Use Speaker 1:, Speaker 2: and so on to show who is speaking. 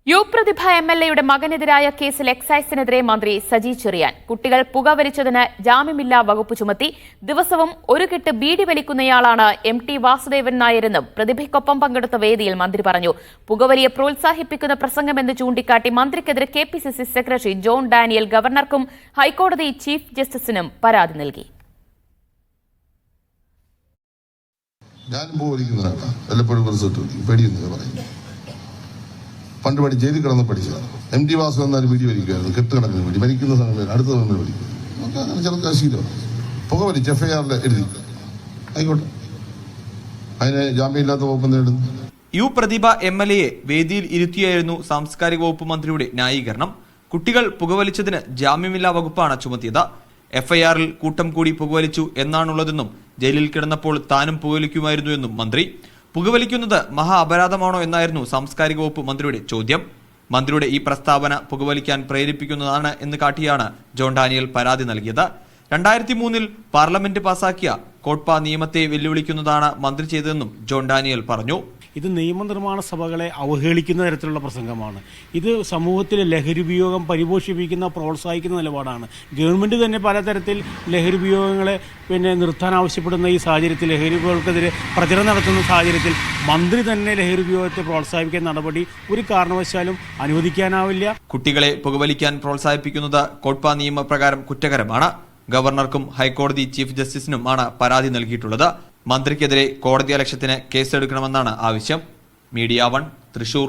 Speaker 1: യുപ്രതിഭ എംഎൽഎയുടെ മകനെതിരായ കേസിൽ എക്സൈസിനെതിരെ മന്ത്രി സജി ചെറിയാൻ. കുട്ടികൾ പുകവലിച്ചതിന് ജാമ്യമില്ലാ വകുപ്പ് ചുമത്തി. ദിവസവും ഒരു കെട്ട് ബീഡി വലിക്കുന്നയാളാണ് MT വാസുദേവൻ നായരെന്നും പ്രതിഭയ്ക്കൊപ്പം പങ്കെടുത്ത വേദിയിൽ മന്ത്രി പറഞ്ഞു. പുകവലിയെ പ്രോത്സാഹിപ്പിക്കുന്ന പ്രസംഗമെന്ന് ചൂണ്ടിക്കാട്ടി മന്ത്രിക്കെതിരെ KPCC സെക്രട്ടറി ജോൺ ഡാനിയൽ ഗവർണർക്കും ഹൈക്കോടതി ചീഫ് ജസ്റ്റിസിനും പരാതി നൽകി.
Speaker 2: പണ്ട് ജയിലിൽ കിടന്ന് പഠിച്ചതാണ്. MT വാസുദേവൻ നായർ വീഡിയോ വലിക്കുമായിരുന്നു. കെട്ടുകണക്കിന് വേണ്ടി മരിക്കുന്ന സമയത്ത് അടുത്ത സമയം പഠിക്കും. നമുക്ക് അങ്ങനെ ചെറുക്കാൻ ശീലമാണ്. പുക വലിച്ച് FIR എഴുതി ആയിക്കോട്ടെ, അതിന് ജാമ്യമില്ലാത്ത വകുപ്പ് നേടുന്നു.
Speaker 3: യുപ്രതിഭ MLA വേദിയിൽ ഇരുത്തിയായിരുന്നു സാംസ്കാരിക വകുപ്പ് മന്ത്രിയുടെ ന്യായീകരണം. കുട്ടികൾ പുകവലിച്ചതിന് ജാമ്യമില്ലാ വകുപ്പാണ് ചുമത്തിയത്. FIR-ൽ കൂട്ടം കൂടി പുകവലിച്ചു എന്നാണുള്ളതെന്നും ജയിലിൽ കിടന്നപ്പോൾ താനും പുകവലിക്കുമായിരുന്നു എന്നും മന്ത്രി. പുകവലിക്കുന്നത് മഹാ അപരാധമാണോ എന്നായിരുന്നു സാംസ്കാരിക വകുപ്പ് മന്ത്രിയുടെ ചോദ്യം. മന്ത്രിയുടെ ഈ പ്രസ്താവന പുകവലിക്കാൻ പ്രേരിപ്പിക്കുന്നതാണ് എന്ന് കാട്ടിയാണ് ജോൺ ഡാനിയൽ പരാതി നൽകിയത്. 2003-ൽ പാർലമെന്റ് പാസാക്കിയ കോട്ട്പ നിയമത്തെ വെല്ലുവിളിക്കുന്നതാണ് മന്ത്രി ചെയ്തതെന്നും ജോൺ ഡാനിയൽ പറഞ്ഞു.
Speaker 4: ഇത് നിയമനിർമ്മാണ സഭകളെ അവഹേളിക്കുന്ന തരത്തിലുള്ള പ്രസംഗമാണ്. ഇത് സമൂഹത്തിലെ ലഹരി ഉപയോഗം പരിപോഷിപ്പിക്കുന്ന പ്രോത്സാഹിക്കുന്ന നിലപാടാണ്. ഗവൺമെന്റ് തന്നെ പലതരത്തിൽ ലഹരി ഉപയോഗങ്ങളെ നിർത്താൻ ആവശ്യപ്പെടുന്ന ഈ സാഹചര്യത്തിൽ, ലഹരി ഉപയോഗങ്ങൾക്കെതിരെ പ്രചരണം നടത്തുന്ന സാഹചര്യത്തിൽ മന്ത്രി തന്നെ ലഹരി ഉപയോഗത്തെ പ്രോത്സാഹിപ്പിക്കുന്ന നടപടി ഒരു കാരണവശാലും അനുവദിക്കാനാവില്ല.
Speaker 3: കുട്ടികളെ പുകവലിക്കാൻ പ്രോത്സാഹിപ്പിക്കുന്നത് കോട്ട്പ നിയമപ്രകാരം കുറ്റകരമാണ്. ഗവർണർക്കും ഹൈക്കോടതി ചീഫ് ജസ്റ്റിസിനുമാണ് പരാതി നൽകിയിട്ടുള്ളത്. മന്ത്രിക്കെതിരെ കോടതിയലക്ഷ്യത്തിന് കേസെടുക്കണമെന്നാണ് ആവശ്യം. മീഡിയ 1 തൃശൂർ.